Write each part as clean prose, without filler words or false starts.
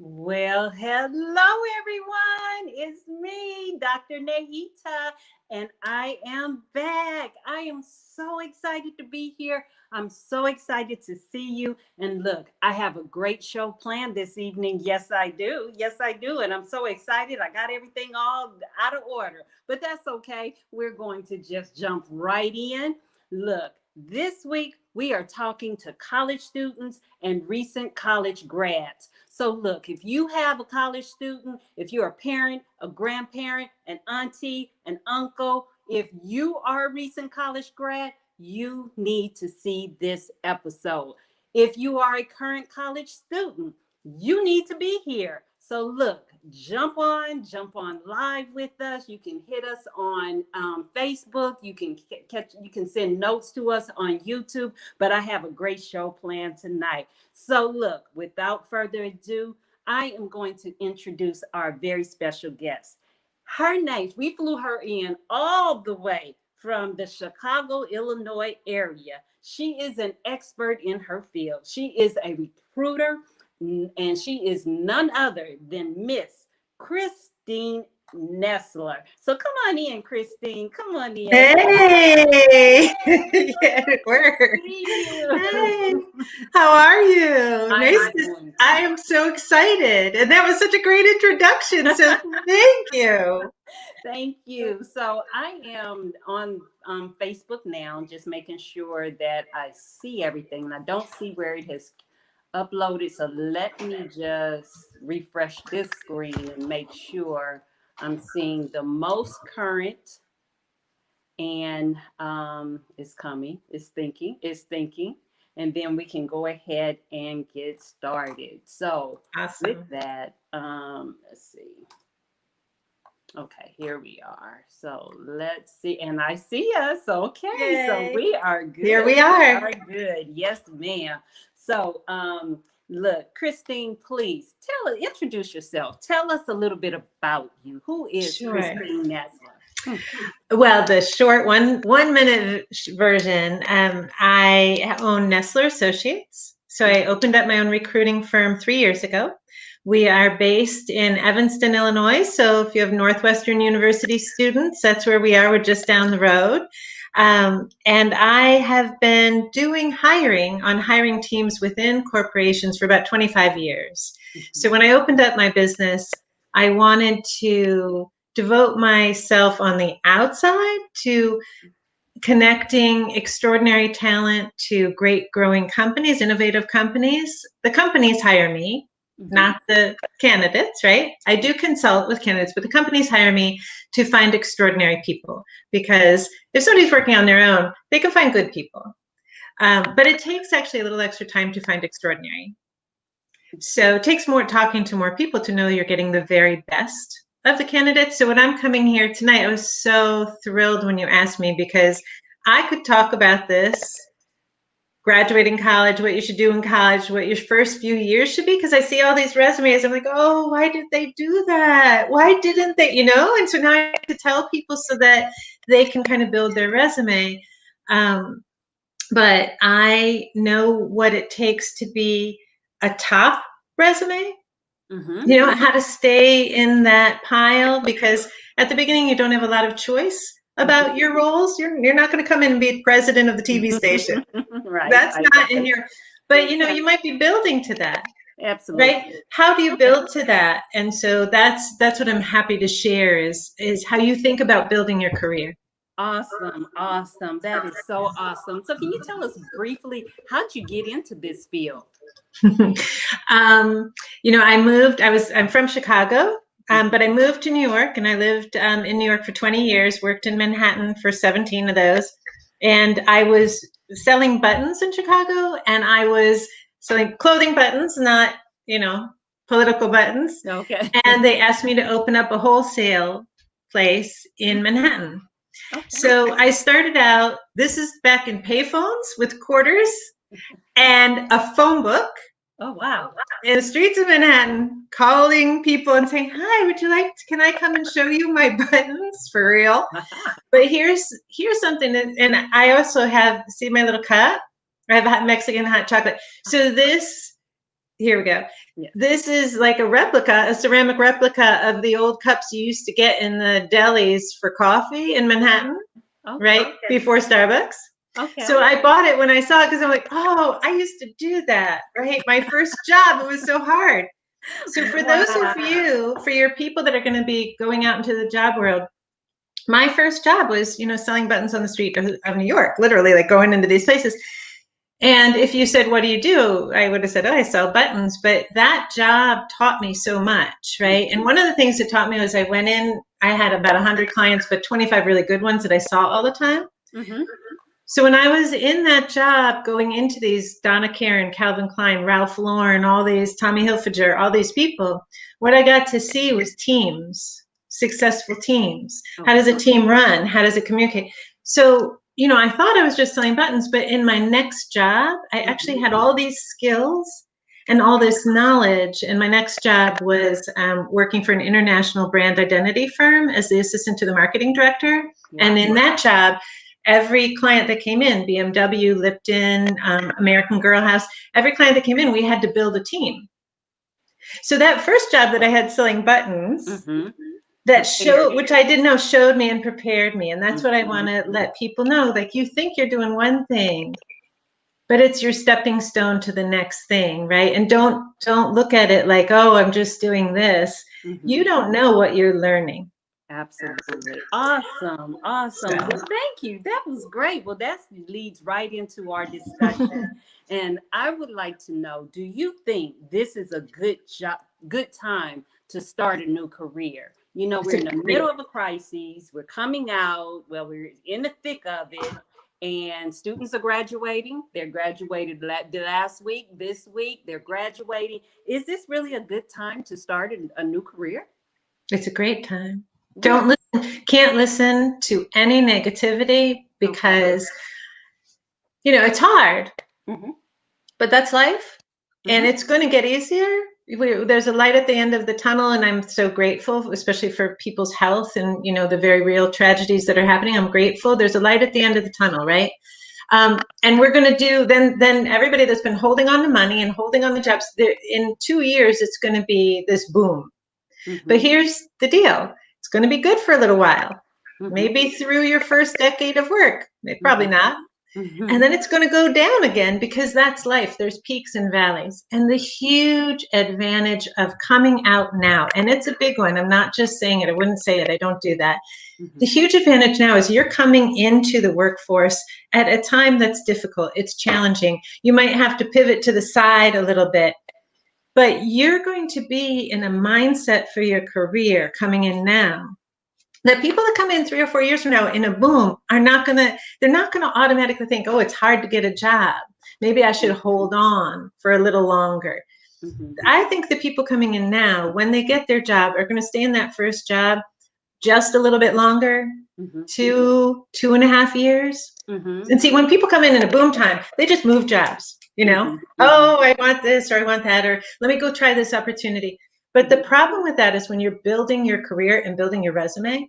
Well, hello everyone. It's me, Dr. Neita, and I am back. I am so excited to be here. I'm so excited to see you. And look, I have a great show planned this evening. Yes, I do. Yes, I do. And I'm so excited. I got everything all out of order, but that's okay. We're going to just jump right in. Look, this week we are talking to college students and recent college grads. So look, if you have a college student, if you're a parent, a grandparent, an auntie, an uncle, if you are a recent college grad, you need to see this episode. If you are a current college student, you need to be here. So look, jump on live with us. You can hit us on Facebook. You can send notes to us on YouTube. But I have a great show planned tonight. So look, without further ado, I am going to introduce our very special guest. Her name, we flew her in all the way from the Chicago, Illinois area. She is an expert in her field. She is a recruiter, and she is none other than Miss Kristine Nessler. So come on in, Kristine. Come on in. Hey, yeah, it worked. Hey, how are you? I am so excited. And that was such a great introduction. So thank you. Thank you. So I am on Facebook now, just making sure that I see everything. And I don't see where it has uploaded. So let me just refresh this screen and make sure I'm seeing the most current. And it's thinking. And then we can go ahead and get started. So Awesome. with that, let's see. Okay, here we are. So let's see. And I see us. Okay. Yay. So we are good. Here we are. We are good. Yes, ma'am. So look, Kristine, please introduce yourself. Tell us a little bit about you. Who is Kristine Nessler? Well, the short 1 minute version, I own Nesslar Associates. So I opened up my own recruiting firm 3 years ago. We are based in Evanston, Illinois. So if you have Northwestern University students, that's where we are. We're just down the road. And I have been doing hiring teams within corporations for about 25 years. So when I opened up my business, I wanted to devote myself on the outside to connecting extraordinary talent to great growing companies, innovative companies. The companies hire me, not the candidates, right? I do consult with candidates, but the companies hire me to find extraordinary people, because if somebody's working on their own, they can find good people. But it takes actually a little extra time to find extraordinary. So it takes more talking to more people to know you're getting the very best of the candidates. So when I'm coming here tonight, I was so thrilled when you asked me, because I could talk about this, graduating college, what you should do in college, what your first few years should be, because I see all these resumes. I'm like, oh, why did they do that? Why didn't they, And so now I have to tell people so that they can kind of build their resume. But I know what it takes to be a top resume. How to stay in that pile, because at the beginning you don't have a lot of choice about your roles. You're not going to come in and be president of the TV station. Right. That's not in your, but you might be building to that. Absolutely. Right? How do you build to that? And so that's what I'm happy to share is how you think about building your career. Awesome. That is so awesome. So can you tell us briefly, how'd you get into this field? I moved, I'm from Chicago, but I moved to New York, and I lived in New York for 20 years, worked in Manhattan for 17 of those. And I was selling buttons in Chicago, and I was selling clothing buttons, not, political buttons. Okay. And they asked me to open up a wholesale place in Manhattan. Okay. So I started out, this is back in payphones with quarters and a phone book. Oh, wow. In the streets of Manhattan, calling people and saying, hi, can I come and show you my buttons? For real. But here's something, and I also see my little cup. I have a Mexican hot chocolate. So this, here we go. Yeah. This is like a ceramic replica of the old cups you used to get in the delis for coffee in Manhattan, right? Before Starbucks. Okay. So I bought it when I saw it because I'm like, oh, I used to do that, right? My first job, it was so hard. So for those of you, for your people that are going to be going out into the job world, my first job was, selling buttons on the street of New York, literally like going into these places. And if you said, what do you do? I would have said, oh, I sell buttons. But that job taught me so much, right? And one of the things it taught me was I went in, I had about 100 clients, but 25 really good ones that I saw all the time. Mm-hmm. So when I was in that job, going into these Donna Karan, Calvin Klein, Ralph Lauren, all these, Tommy Hilfiger, all these people, what I got to see was teams, successful teams. How does a team run? How does it communicate? So, I thought I was just selling buttons, but in my next job, I actually had all these skills and all this knowledge. And my next job was working for an international brand identity firm as the assistant to the marketing director. Wow. And in that job, every client that came in, BMW, Lipton, American Girl House, every client that came in, we had to build a team. So that first job that I had selling buttons, that showed, which I didn't know, showed me and prepared me. And that's what I want to let people know. Like, you think you're doing one thing, but it's your stepping stone to the next thing, right? And don't look at it like, oh, I'm just doing this. You don't know what you're learning. Absolutely. Awesome. Awesome. Well, thank you. That was great. Well, that leads right into our discussion. And I would like to know, do you think this is a good time to start a new career? We're in the middle of a crisis. We're coming out. Well, we're in the thick of it. And students are graduating. They're graduated the last week, this week. They're graduating. Is this really a good time to start a new career? It's a great time. Can't listen to any negativity because, it's hard, but that's life, and it's going to get easier. There's a light at the end of the tunnel, and I'm so grateful, especially for people's health and, the very real tragedies that are happening. I'm grateful. There's a light at the end of the tunnel, right? And we're going to do, then everybody that's been holding on to money and holding on the jobs, in 2 years, it's going to be this boom. But here's the deal. It's going to be good for a little while, maybe through your first decade of work, probably not. And then it's going to go down again because that's life. There's peaks and valleys. And the huge advantage of coming out now, and it's a big one. I'm not just saying it. I wouldn't say it. I don't do that. The huge advantage now is you're coming into the workforce at a time that's difficult. It's challenging. You might have to pivot to the side a little bit. But you're going to be in a mindset for your career coming in now that people that come in 3 or 4 years from now in a boom they're not going to automatically think, oh, it's hard to get a job. Maybe I should hold on for a little longer. I think the people coming in now, when they get their job, are going to stay in that first job just a little bit longer, 2.5 years. And see, when people come in a boom time, they just move jobs. Oh, I want this or I want that, or let me go try this opportunity. But the problem with that is when you're building your career and building your resume,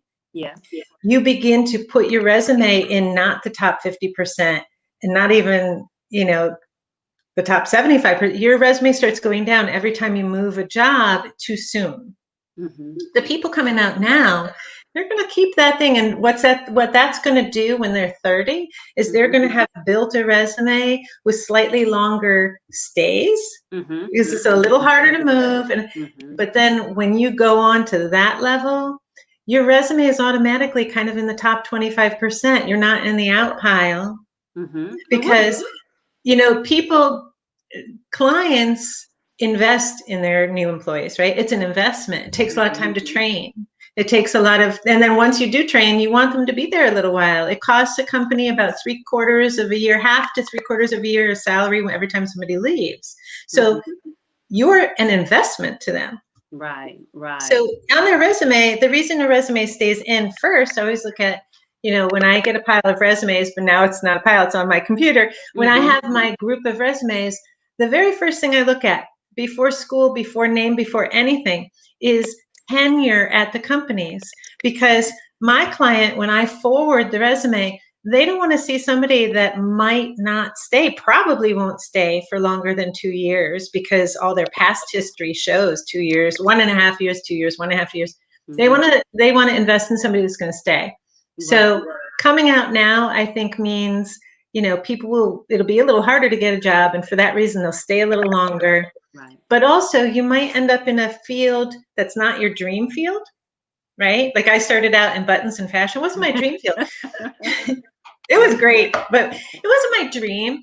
you begin to put your resume in not the top 50% and not even, the top 75%. Your resume starts going down every time you move a job too soon. The people coming out now, they're going to keep that thing. And what that's going to do when they're 30 is they're going to have built a resume with slightly longer stays because it's a little harder to move. But then when you go on to that level, your resume is automatically kind of in the top 25%. You're not in the out pile because, clients invest in their new employees, right? It's an investment. It takes a lot of time to train. It takes a lot of, and then once you do train, you want them to be there a little while. It costs a company about 3/4 of a year, half to 3/4 of a year of salary every time somebody leaves. So you're an investment to them. Right. So on their resume, the reason a resume stays in first, I always look at, when I get a pile of resumes, but now it's not a pile, it's on my computer. When I have my group of resumes, the very first thing I look at before school, before name, before anything is tenure at the companies. Because my client, when I forward the resume, they don't want to see somebody that might not stay, probably won't stay for longer than 2 years, because all their past history shows 2 years, 1.5 years, 2 years, 1.5 years. They want to invest in somebody that's going to stay. So coming out now, I think, means, it'll be a little harder to get a job, and for that reason, they'll stay a little longer. Right. But also, you might end up in a field that's not your dream field, right? Like, I started out in buttons and fashion. It wasn't my dream field. It was great, but it wasn't my dream.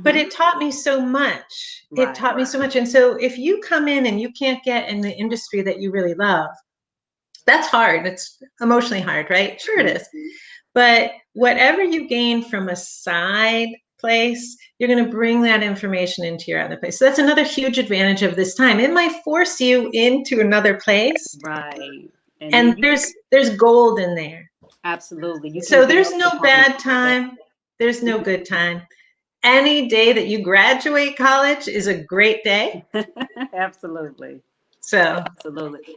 But it taught me so much. It taught me so much. And so if you come in and you can't get in the industry that you really love, that's hard. It's emotionally hard, right? Sure it is. But whatever you gain from a side place, you're going to bring that information into your other place. So that's another huge advantage of this time. It might force you into another place. Right. And there's gold in there. Absolutely. So there's no bad time. There's no good time. Any day that you graduate college is a great day. Absolutely. So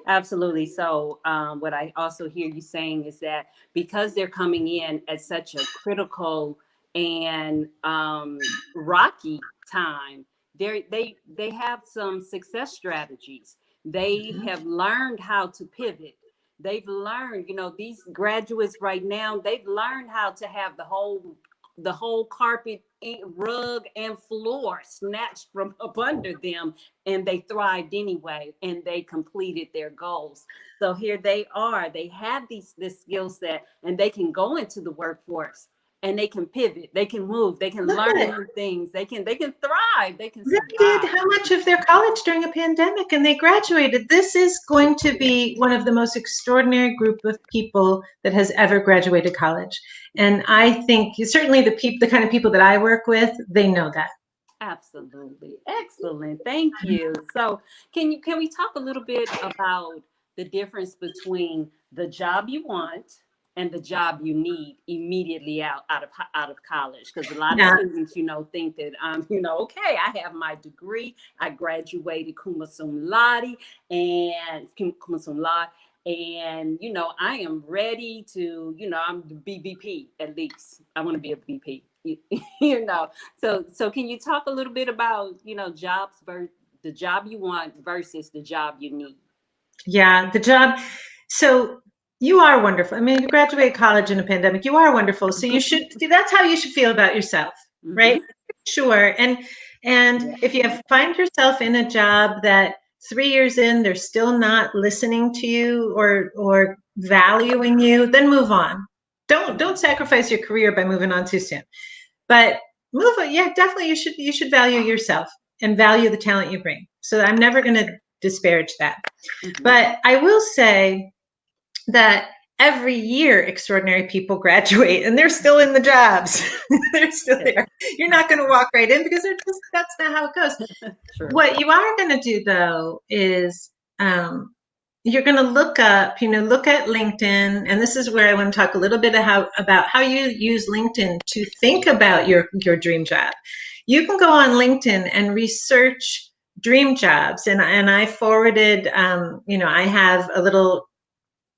absolutely. So what I also hear you saying is that because they're coming in at such a critical and rocky time, they have some success strategies. They have learned how to pivot. They've learned, these graduates right now, they've learned how to have the whole carpet, rug, and floor snatched from up under them, and they thrived anyway, and they completed their goals. So here they are. They have this skill set, and they can go into the workforce, and they can pivot, they can move, they can learn new things, they can thrive, they can survive. They did how much of their college during a pandemic, and they graduated. This is going to be one of the most extraordinary group of people that has ever graduated college. And I think certainly the kind of people that I work with, they know that. Absolutely. Excellent. Thank you. So can we talk a little bit about the difference between the job you want and the job you need immediately out of college? Because a lot of students, think that okay, I have my degree, I graduated cum laude, and I am ready to, I'm the VP at least. I want to be a VP. So can you talk a little bit about, jobs the job you want versus the job you need? Yeah, the job. So you are wonderful. I mean, you graduate college in a pandemic. You are wonderful. So you should that's how you should feel about yourself, right? Sure. And if you find yourself in a job that 3 years in, they're still not listening to you or valuing you, then move on. Don't sacrifice your career by moving on too soon. But move on. Yeah, definitely you should value yourself and value the talent you bring. So I'm never going to disparage that. But I will say that every year extraordinary people graduate and they're still in the jobs. They're still there. You're not going to walk right in because that's not how it goes. Sure. What you are going to do though is you're going to look up, look at LinkedIn, and this is where I want to talk a little bit about how you use LinkedIn to think about your dream job. You can go on LinkedIn and research dream jobs, and I forwarded, I have a little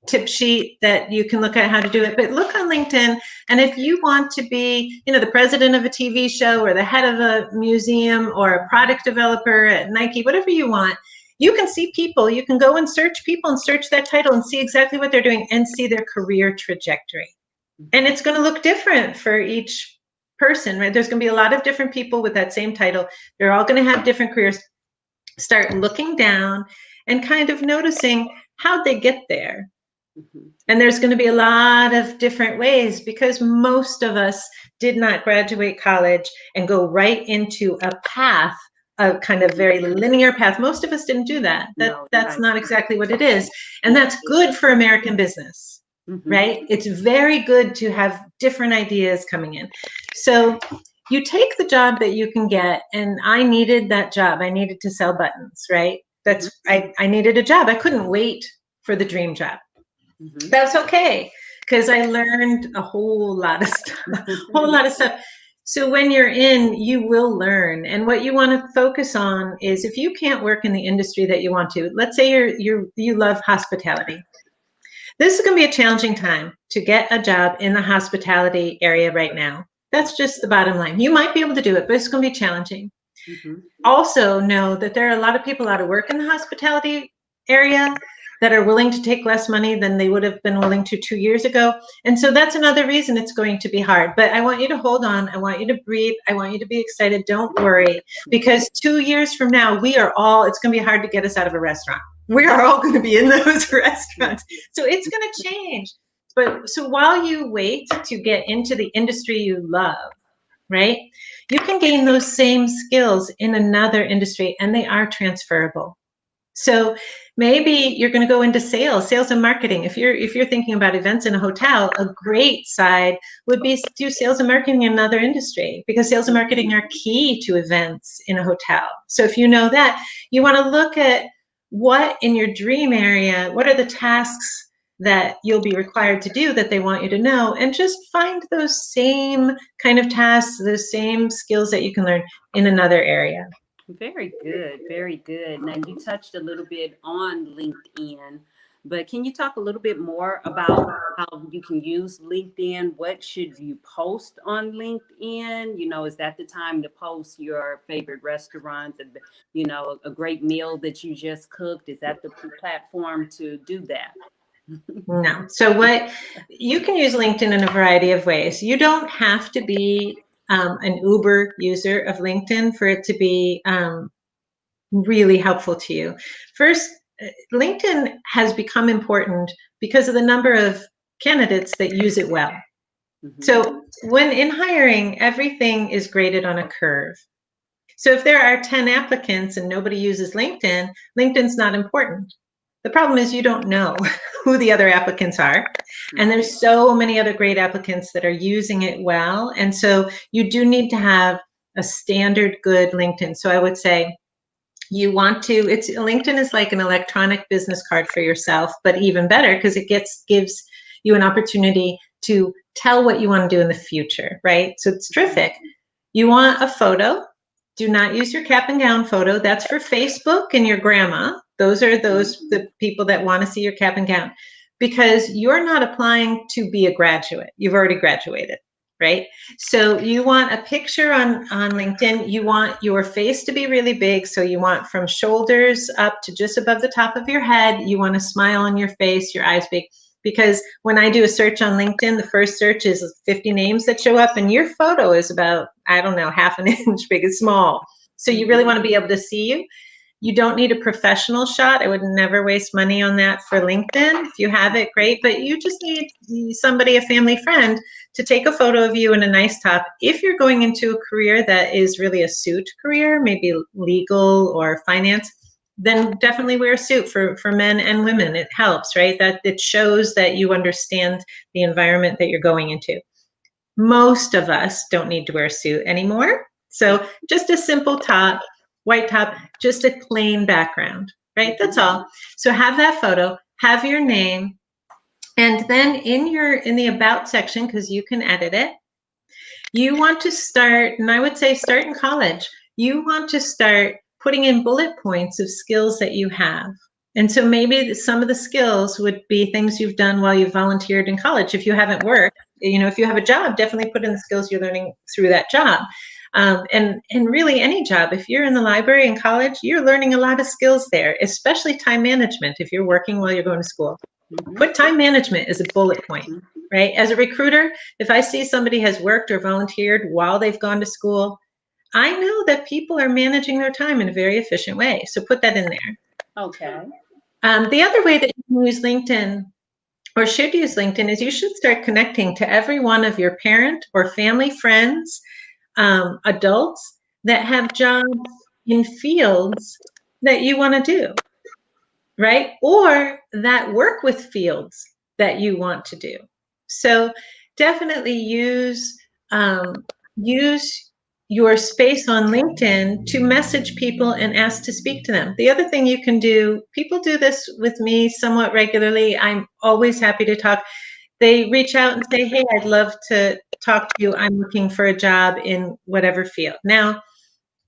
tip sheet that you can look at how to do it, but look on LinkedIn, and if you want to be, the president of a TV show or the head of a museum or a product developer at Nike, whatever you want, you can see people, you can go and search people and search that title and see exactly what they're doing and see their career trajectory. And it's going to look different for each person, right? There's going to be a lot of different people with that same title. They're all going to have different careers. Start looking down and kind of noticing how they get there. And there's going to be a lot of different ways because most of us did not graduate college and go right into a path, a kind of very linear path. Most of us didn't do that. That's not exactly what it is. And that's good for American business, right? It's very good to have different ideas coming in. So you take the job that you can get, and I needed that job. I needed to sell buttons, right? I needed a job. I couldn't wait for the dream job. That's okay, because I learned a whole lot of stuff. So when you're in, you will learn. And what you want to focus on is if you can't work in the industry that you want to, let's say you love hospitality, This is going to be a challenging time to get a job in the hospitality area right now. That's just the bottom line. You might be able to do it, but it's going to be challenging. Mhm. Also know that there are a lot of people out of work in the hospitality area that are willing to take less money than they would have been willing to 2 years ago. And so that's another reason it's going to be hard. But I want you to hold on. I want you to breathe. I want you to be excited. Don't worry, because 2 years from now, it's going to be hard to get us out of a restaurant. We are all going to be in those restaurants. So it's going to change. But so while you wait to get into the industry you love, right? You can gain those same skills in another industry, and they are transferable. So maybe you're going to go into sales and marketing. If you're thinking about events in a hotel, a great side would be to do sales and marketing in another industry, because sales and marketing are key to events in a hotel. So if you know that, you want to look at what in your dream area, what are the tasks that you'll be required to do that they want you to know, and just find those same kind of tasks, those same skills that you can learn in another area. Very good, very good. Now you touched a little bit on LinkedIn, but can you talk a little bit more about how you can use LinkedIn? What should you post on LinkedIn? Is that the time to post your favorite restaurants and a great meal that you just cooked? Is that the platform to do that? No. So what you can use LinkedIn in a variety of ways. You don't have to be an Uber user of LinkedIn for it to be really helpful to you. First, LinkedIn has become important because of the number of candidates that use it well. Mhm. So when in hiring, everything is graded on a curve. So if there are 10 applicants and nobody uses LinkedIn, LinkedIn's not important. The problem is you don't know who the other applicants are. And there's so many other great applicants that are using it well. And so you do need to have a standard good LinkedIn. So I would say you want to, it's LinkedIn is like an electronic business card for yourself, but even better because it gives you an opportunity to tell what you want to do in the future, right? So it's terrific. You want a photo. Do not use your cap and gown photo. That's for Facebook and your grandma. Those are the people that want to see your cap and gown, because you're not applying to be a graduate. You've already graduated, right? So you want a picture on LinkedIn. You want your face to be really big. So you want from shoulders up to just above the top of your head. You want a smile on your face, your eyes big. Because when I do a search on LinkedIn, the first search is 50 names that show up, and your photo is about, I don't know, half an inch big. It's small. So you really want to be able to see you. You don't need a professional shot. I would never waste money on that for LinkedIn. If you have it, great. But you just need somebody, a family friend, to take a photo of you in a nice top. If you're going into a career that is really a suit career, maybe legal or finance, then definitely wear a suit for men and women. It helps, right? That it shows that you understand the environment that you're going into. Most of us don't need to wear a suit anymore. So just a simple top, white top, just a plain background, right? That's all. So have that photo, have your name, and then in the about section, because you can edit it, you want to start, and I would say start in college. You want to start putting in bullet points of skills that you have. And so maybe some of the skills would be things you've done while you volunteered in college. If you haven't worked, if you have a job, definitely put in the skills you're learning through that job. And really any job, if you're in the library in college, you're learning a lot of skills there, especially time management if you're working while you're going to school. Put time management as a bullet point, right? As a recruiter, if I see somebody has worked or volunteered while they've gone to school, I know that people are managing their time in a very efficient way. So put that in there. Okay. The other way that you can use LinkedIn or should use LinkedIn is you should start connecting to every one of your parent or family friends, adults that have jobs in fields that you want to do, right? Or that work with fields that you want to do. So definitely use your space on LinkedIn to message people and ask to speak to them. The other thing you can do, people do this with me somewhat regularly. I'm always happy to talk. They reach out and say, hey, I'd love to talk to you. I'm looking for a job in whatever field. Now,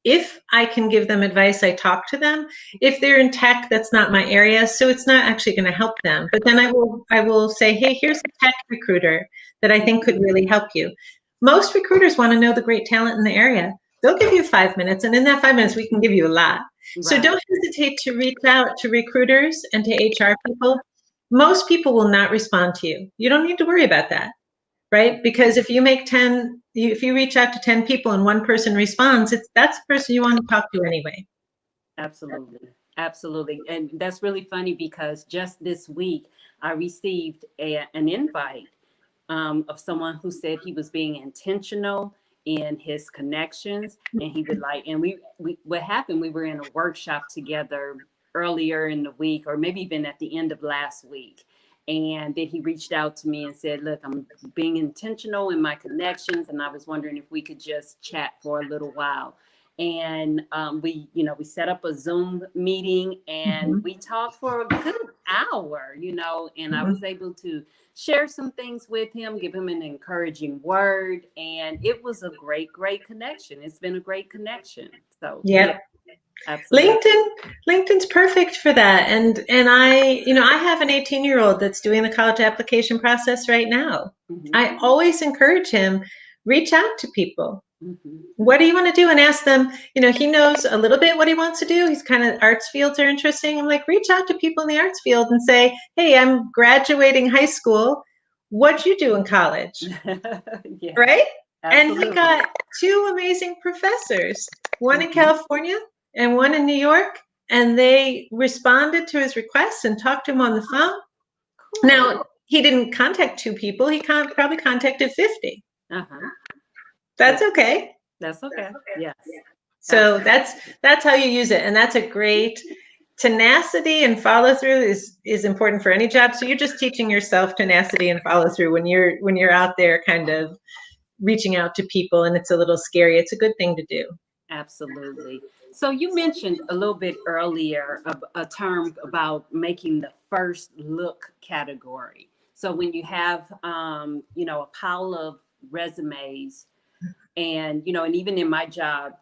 If I can give them advice, I talk to them. If they're in tech, that's not my area, so it's not actually going to help them. But then I will say, hey, here's a tech recruiter that I think could really help you. Most recruiters want to know the great talent in the area. They'll give you 5 minutes, and in that 5 minutes, we can give you a lot. So Right. don't hesitate to reach out to recruiters and to HR people. Most people will not respond to you. You don't need to worry about that, right? Because if you reach out to 10 people and one person responds, that's the person you want to talk to anyway. Absolutely. Absolutely. And that's really funny because just this week I received an invite of someone who said he was being intentional in his connections, and he would like, and we what happened, we were in a workshop together earlier in the week, or maybe even at the end of last week. And then he reached out to me and said, look, I'm being intentional in my connections, and I was wondering if we could just chat for a little while. And we set up a Zoom meeting, and we talked for a good hour, and I was able to share some things with him, give him an encouraging word, and it was a great connection. It's been a great connection. So yeah, absolutely. LinkedIn's perfect for that. And I have an 18-year-old that's doing the college application process right now. I always encourage him, reach out to people. What do you want to do? And ask them, he knows a little bit what he wants to do. He's kind of, arts fields are interesting. I'm like, reach out to people in the arts field and say, hey, I'm graduating high school. What'd you do in college? Yeah, right? absolutely. And he got 2 amazing professors, one in California and one in New York. And they responded to his requests and talked to him on the phone. Cool. Now, he didn't contact 2 people. He probably contacted 50. That's okay. That's okay. Yes. So that's how you use it. And that's a great tenacity and follow through is important for any job. So you're just teaching yourself tenacity and follow through when you're out there kind of reaching out to people and it's a little scary. It's a good thing to do. Absolutely. So you mentioned a little bit earlier a term about making the first look category. So when you have a pile of resumes, and and even in my job,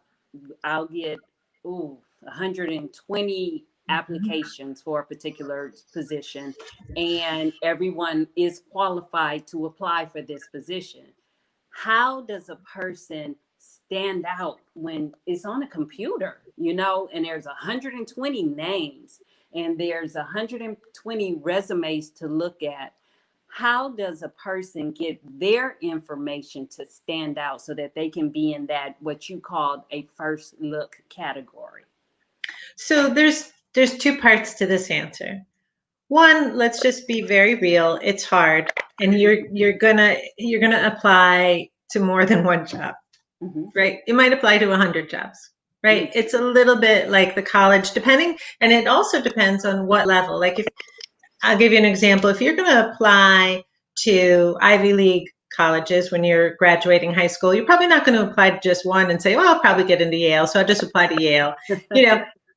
I'll get 120 applications for a particular position, and everyone is qualified to apply for this position. How does a person stand out when it's on a computer, and there's 120 names and there's 120 resumes to look at? How does a person get their information to stand out so that they can be in that, what you called a first look category? So there's 2 parts to this answer. One, let's just be very real. It's hard, and you're gonna apply to more than one job, right? You might apply to 100 jobs, right? It's a little bit like the college, depending, and it also depends on what level. Like, if I'll give you an example, if you're going to apply to Ivy League colleges when you're graduating high school, you're probably not going to apply to just one and say, well, I'll probably get into Yale, so I'll just apply to Yale.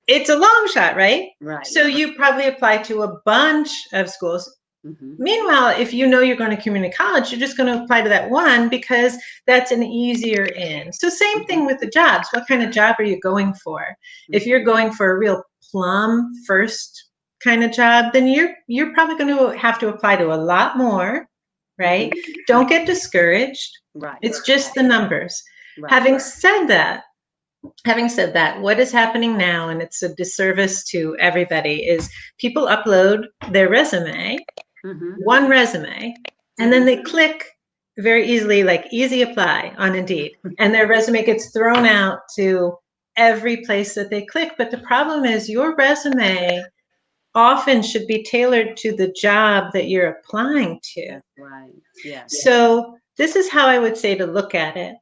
It's a long shot, right? Right. So you probably apply to a bunch of schools. Meanwhile, if you're going to community college, you're just going to apply to that one because that's an easier in. So same thing with the jobs. What kind of job are you going for? If you're going for a real plum first kind of job, then you're probably going to have to apply to a lot more, right? Don't get discouraged. Right. It's just the numbers. Right. Having said that, what is happening now, and it's a disservice to everybody, is people upload their resume, one resume, and then they click very easily, like easy apply on Indeed, and their resume gets thrown out to every place that they click. But the problem is your resume often should be tailored to the job that you're applying to. That's right. Yeah. So this is how I would say to look at it.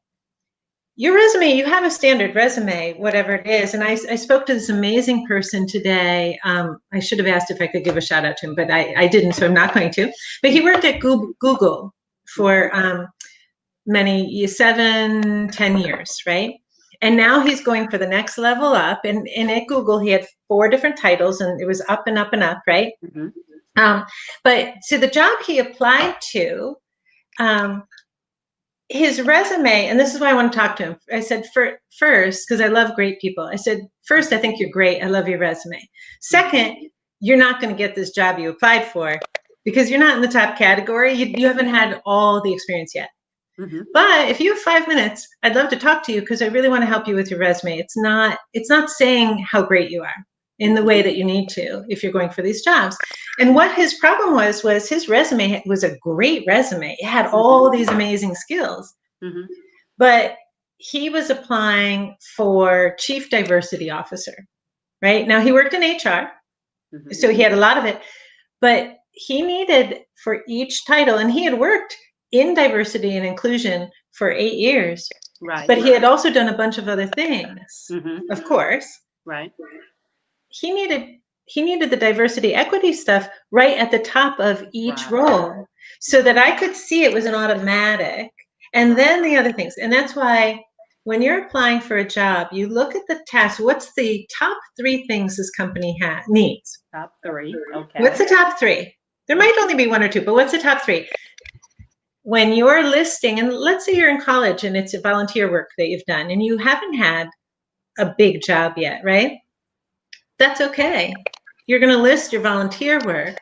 Your resume, you have a standard resume, whatever it is. And I spoke to this amazing person today. I should have asked if I could give a shout out to him, but I didn't, so I'm not going to. But he worked at Google for 10 years, right? And now he's going for the next level up. And at Google, he had 4 different titles, and it was up and up and up, right? But so the job he applied to, his resume, and this is why I want to talk to him. I said, first, because I love great people. I said, first, I think you're great. I love your resume. Second, you're not going to get this job you applied for because you're not in the top category. You haven't had all the experience yet. Mm-hmm. But if you have 5 minutes, I'd love to talk to you because I really want to help you with your resume. It's not saying how great you are in the way that you need to if you're going for these jobs. And what his problem was his resume was a great resume. It had all these amazing skills. Mm-hmm. But he was applying for chief diversity officer, right? Now he worked in HR, Mm-hmm. so he had a lot of it, but he needed for each title, and he had worked in diversity and inclusion for 8 years, Right. but he had also done a bunch of other things, of course. Right. He needed the diversity equity stuff right at the top of each role so that I could see it was an automatic. And then the other things. And that's why when you're applying for a job, you look at the task. What's the top 3 things this company needs? Top 3. Okay. What's the top 3? There might only be 1 or 2, but what's the top 3? When you're listing, and let's say you're in college and it's a volunteer work that you've done and you haven't had a big job yet, right? That's okay. You're going to list your volunteer work.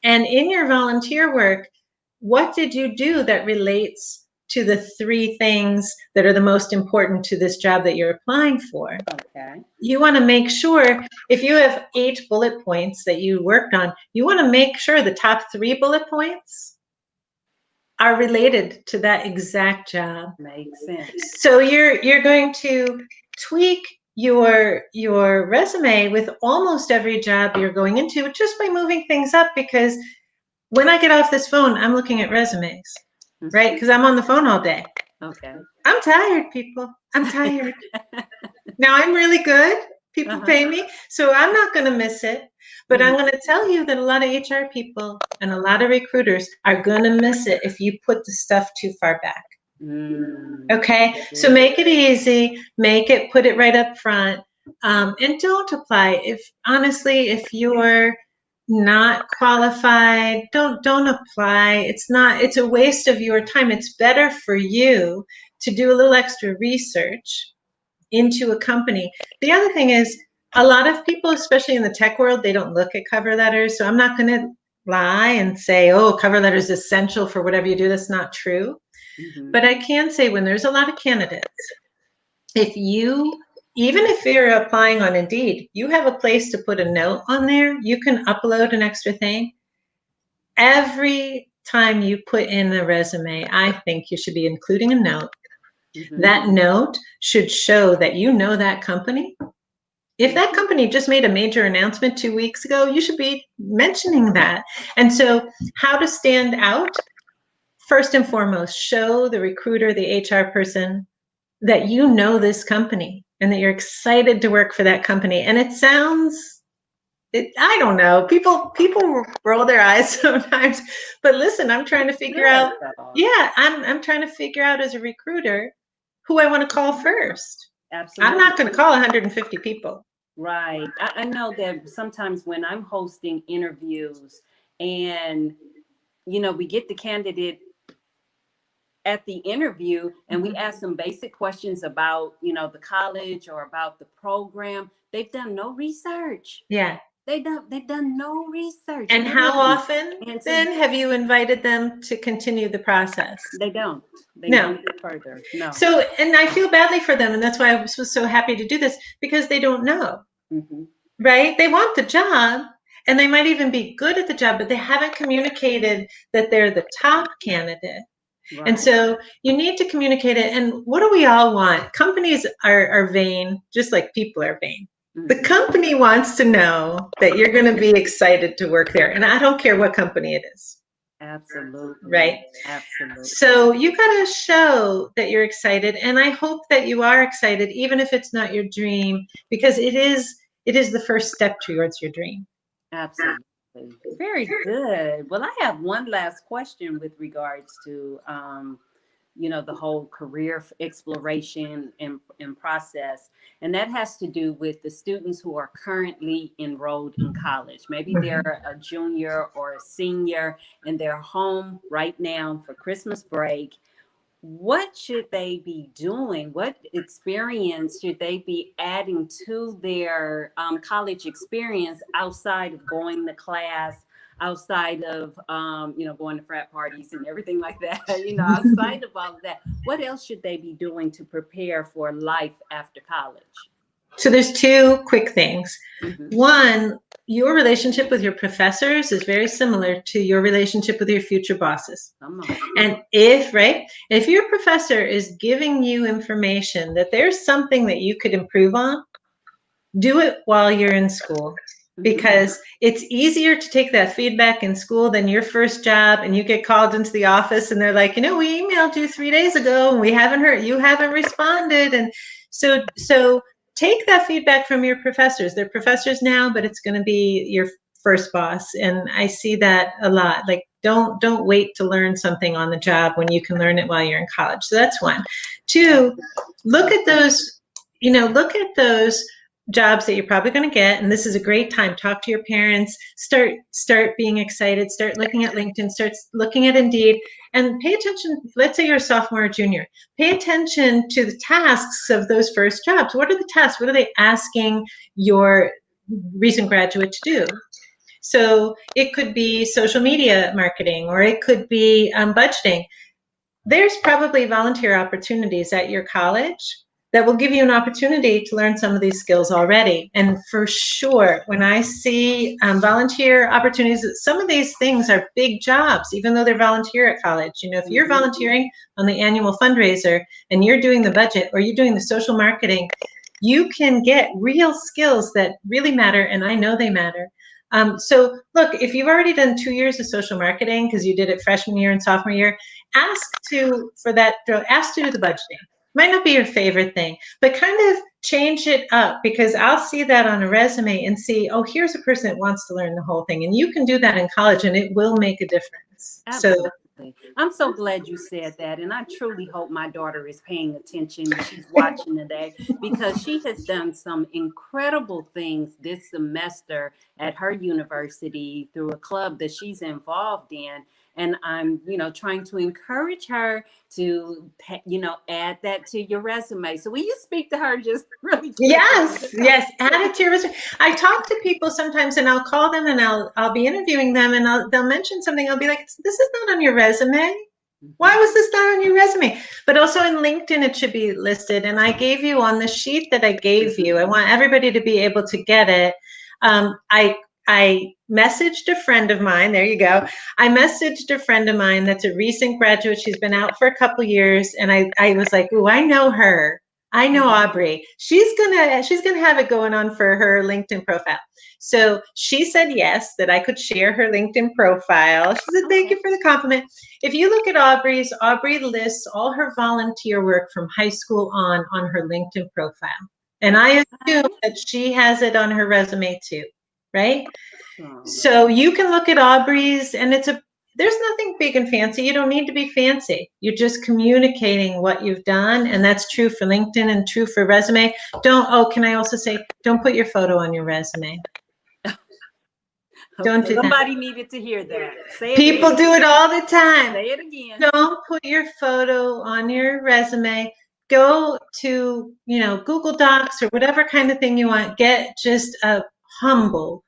And in your volunteer work, what did you do that relates to the 3 things that are the most important to this job that you're applying for? Okay. You want to make sure, if you have 8 bullet points that you worked on, you want to make sure the top 3 bullet points are related to that exact job. Makes sense. So you're going to tweak your resume with almost every job you're going into just by moving things up, because when I get off this phone, I'm looking at resumes, right? Because I'm on the phone all day. Okay. I'm tired, people. I'm tired. Now, I'm really good. People pay me, so I'm not going to miss it. But I'm going to tell you that a lot of HR people and a lot of recruiters are going to miss it if you put the stuff too far back. Okay, so make it easy, put it right up front, and don't apply. If you're not qualified, don't apply. It's a waste of your time. It's better for you to do a little extra research into a company. The other thing is, a lot of people, especially in the tech world, they don't look at cover letters. So I'm not going to lie and say, oh, cover letter is essential for whatever you do. That's not true. But I can say, when there's a lot of candidates, even if you're applying on Indeed, you have a place to put a note on there. You can upload an extra thing. Every time you put in a resume, I think you should be including a note. That note should show that you know that company. If that company just made a major announcement 2 weeks ago, you should be mentioning that. And so how to stand out? First and foremost, show the recruiter, the HR person, that you know this company and that you're excited to work for that company. And I don't know, people roll their eyes sometimes, but listen, I'm trying to figure out, I'm trying to figure out as a recruiter who I want to call first. Absolutely. I'm not going to call 150 people. Right. I know that sometimes when I'm hosting interviews and, we get the candidate at the interview and we ask them basic questions about, the college or about the program, they've done no research. Yeah. They've done no research. And how often then have you invited them to continue the process? They don't. They don't get further. No. So, and I feel badly for them. And that's why I was so happy to do this, because they don't know, right? They want the job and they might even be good at the job, but they haven't communicated that they're the top candidate. Right. And so you need to communicate it. And what do we all want? Companies are vain, just like people are vain. The company wants to know that you're going to be excited to work there. And I don't care what company it is. Absolutely. Right? Absolutely. So you got to show that you're excited. And I hope that you are excited, even if it's not your dream, because it is the first step towards your dream. Absolutely. Very good. Well, I have one last question with regards to, the whole career exploration and process. And that has to do with the students who are currently enrolled in college. Maybe they're a junior or a senior and they're home right now for Christmas break. what should they be doing? What experience should they be adding to their college experience outside of going to class, outside of going to frat parties and everything like that? Outside of all of that, what else should they be doing to prepare for life after college? So there's two quick things. Mm-hmm. One, your relationship with your professors is very similar to your relationship with your future bosses. Come on. And if your professor is giving you information that there's something that you could improve on, do it while you're in school. Because it's easier to take that feedback in school than your first job, and you get called into the office and they're like, we emailed you 3 days ago and you haven't responded. And so take that feedback from your professors. They're professors now, but it's going to be your first boss. And I see that a lot. Like, don't wait to learn something on the job when you can learn it while you're in college. So that's one. Two, look at those jobs that you're probably going to get, and this is a great time. Talk to your parents, start being excited, start looking at LinkedIn, start looking at Indeed, and pay attention. Let's say you're a sophomore or junior, pay attention to the tasks of those first jobs. What are the tasks? What are they asking your recent graduate to do? So it could be social media marketing, or it could be budgeting. There's probably volunteer opportunities at your college that will give you an opportunity to learn some of these skills already. And for sure, when I see volunteer opportunities, some of these things are big jobs, even though they're volunteer at college. If you're volunteering on the annual fundraiser and you're doing the budget or you're doing the social marketing, you can get real skills that really matter, and I know they matter. So look, if you've already done 2 years of social marketing because you did it freshman year and sophomore year, ask to do the budgeting. Might not be your favorite thing, but kind of change it up, because I'll see that on a resume and see, oh, here's a person that wants to learn the whole thing. And you can do that in college and it will make a difference. Absolutely. I'm so glad you said that. And I truly hope my daughter is paying attention and she's watching today, because she has done some incredible things this semester at her university through a club that she's involved in. And I'm, trying to encourage her to, add that to your resume. So will you speak to her just really quick? Yes, add it to your resume. I talk to people sometimes, and I'll call them and I'll be interviewing them, and they'll mention something. I'll be like, this is not on your resume. Why was this not on your resume? But also in LinkedIn, it should be listed. And I gave you on the sheet that I gave you, I want everybody to be able to get it. I messaged a friend of mine. There you go. I messaged a friend of mine that's a recent graduate. She's been out for a couple years. And I was like, oh, I know her. I know Aubrey. She's gonna have it going on for her LinkedIn profile. So she said yes, that I could share her LinkedIn profile. She said, thank you for the compliment. If you look at Aubrey lists all her volunteer work from high school on her LinkedIn profile. And I assume that she has it on her resume too, right? So you can look at Aubrey's, and there's nothing big and fancy. You don't need to be fancy. You're just communicating what you've done. And that's true for LinkedIn and true for resume. Can I also say, don't put your photo on your resume. Don't do that. Somebody needed to hear that. People do it all the time. Say it again. Don't put your photo on your resume. Go to, Google Docs or whatever kind of thing you want. Get just a humble,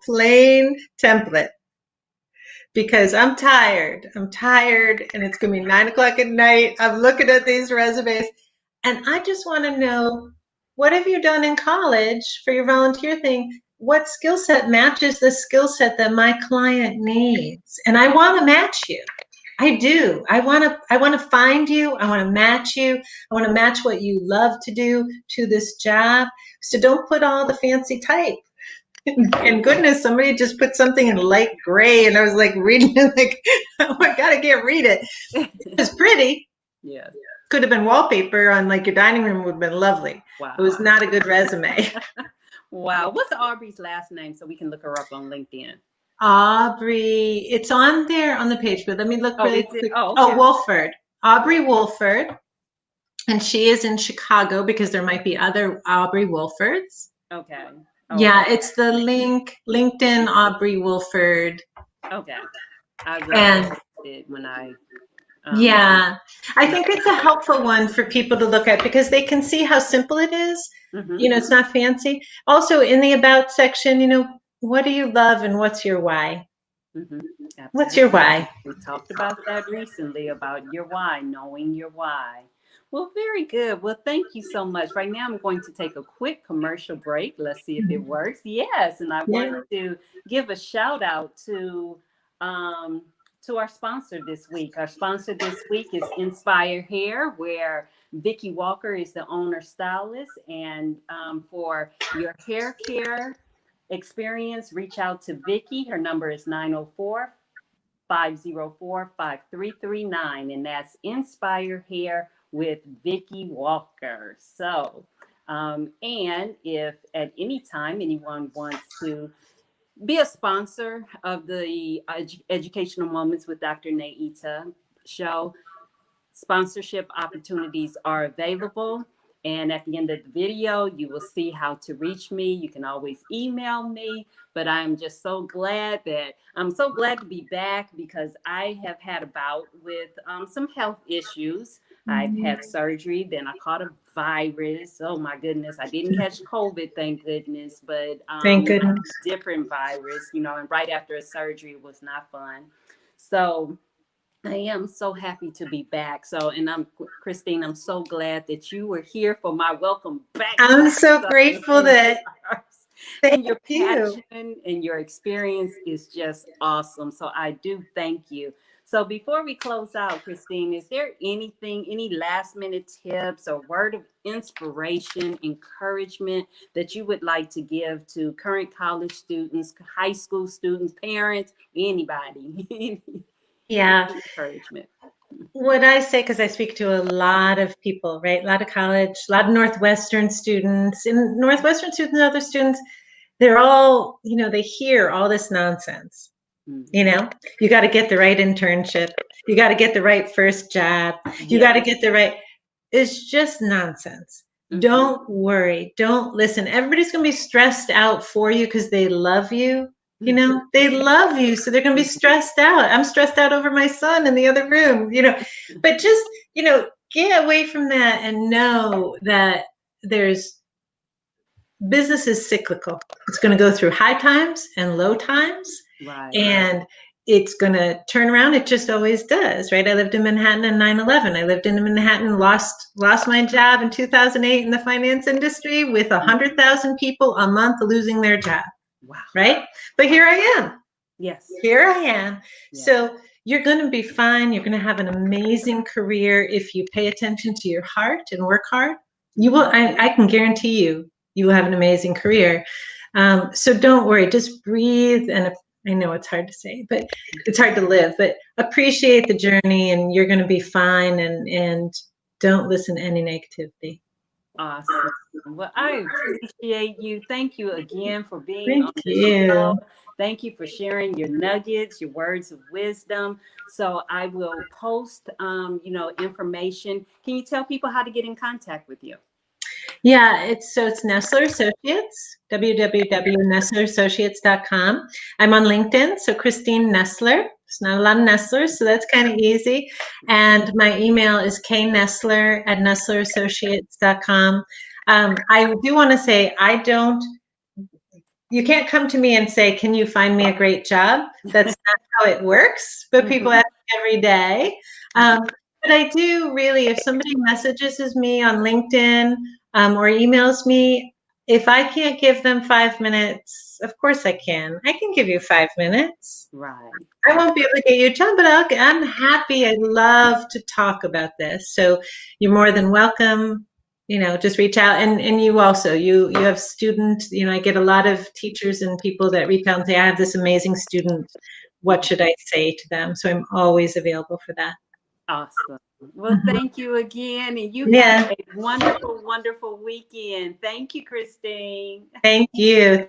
plain template. Because I'm tired, and it's going to be 9:00 at night. I'm looking at these resumes, and I just want to know, what have you done in college for your volunteer thing? What skill set matches the skill set that my client needs? And I want to match you. I do. I want to find you. I want to match you. I want to match what you love to do to this job. So don't put all the fancy type. And goodness, somebody just put something in light gray, and I was like reading it, like, oh my God, I can't read it. It was pretty. Yeah. Could have been wallpaper on like your dining room, would have been lovely. Wow. It was not a good resume. Wow. What's Aubrey's last name so we can look her up on LinkedIn? Aubrey, it's on there on the page, but let me look really quick. Okay. Wolford. Aubrey Wolford. And she is in Chicago, because there might be other Aubrey Wolfords. Okay. Yeah, it's the LinkedIn Aubrey Wolford. Okay. I read it when I Yeah, I think it's a helpful one for people to look at because they can see how simple it is. Mhm. It's not fancy. Also, in the about section, what do you love and what's your why? Mhm. What's your Absolutely. why? We talked about that recently about your why, knowing your why. Well, very good. Well, thank you so much. Right now, I'm going to take a quick commercial break. Let's see if it works. Yes, and I want Yeah. to give a shout out um, to our sponsor this week. Our sponsor this week is Inspire Hair, where Vicki Walker is the owner stylist, and for your hair care experience, reach out to Vicki. Her number is 904-504-5339, and that's Inspire Hair with Vicki Walker. So, and if at any time anyone wants to be a sponsor of the Educational Moments with Dr. Neita show, sponsorship opportunities are available. And at the end of the video, you will see how to reach me. You can always email me, but I'm just so glad to be back because I have had a bout with some health issues. I've had surgery, then I caught a virus. Oh my goodness, I didn't catch COVID, thank goodness, but Thank goodness. different virus, and right after a surgery it was not fun. So I am so happy to be back. So, and Kristine, I'm so glad that you were here for my welcome back I'm so episode. grateful that, thank And your you. passion and your experience is just awesome. So I do thank you. So before we close out, Kristine, is there any last minute tips or word of inspiration, encouragement that you would like to give to current college students, high school students, parents, anybody? Yeah. Encouragement. What I say, because I speak to a lot of people, right? A lot of college, a lot of Northwestern students, and Northwestern students and other students, they're all, they hear all this nonsense. Mhm. You got to get the right internship. You got to get the right first job. You got Yes. to get the right, it's just nonsense. Mhm. Don't worry. Don't listen. Everybody's going to be stressed out for you because they love you. They love you. So they're going to be stressed out. I'm stressed out over my son in the other room, but just, get away from that and know that there's business is cyclical. It's going to go through high times and low times, Right. and it's going to turn around. It just always does, right? I lived in Manhattan in 9/11. I lived in Manhattan, lost my job in 2008 in the finance industry with 100,000 people a month losing their job, Wow. right? But here I am. Yes. Here I am. Yes. So you're going to be fine. You're going to have an amazing career if you pay attention to your heart and work hard. You will. I can guarantee you will have an amazing career. So don't worry. Just breathe. And I know it's hard to say, but it's hard to live. But appreciate the journey, and you're going to be fine. And don't listen to any negativity. Awesome. Well, I appreciate you. Thank you again for being Thank on the show. you. Thank you for sharing your nuggets, your words of wisdom. So I will post, information. Can you tell people how to get in contact with you? Yeah, it's Nesslar Associates, www.nesslarassociates.com. I'm on LinkedIn, so Kristine Nessler. There's not a lot of Nesslers, so that's kind of easy. And my email is knessler@nesslarassociates.com. I do want to say you can't come to me and say, can you find me a great job? That's not how it works, but people ask me every day. But I do really, if somebody messages me on LinkedIn or emails me, if I can't give them 5 minutes, of course I can. I can give you 5 minutes. Right. I won't be able to get you a job, but I'm happy. I love to talk about this. So you're more than welcome. Just reach out, and you also you have students. I get a lot of teachers and people that reach out and say, I have this amazing student. What should I say to them? So I'm always available for that. Awesome. Well, thank you again. And you have Yeah, a wonderful, wonderful weekend. Thank you, Kristine. thank you.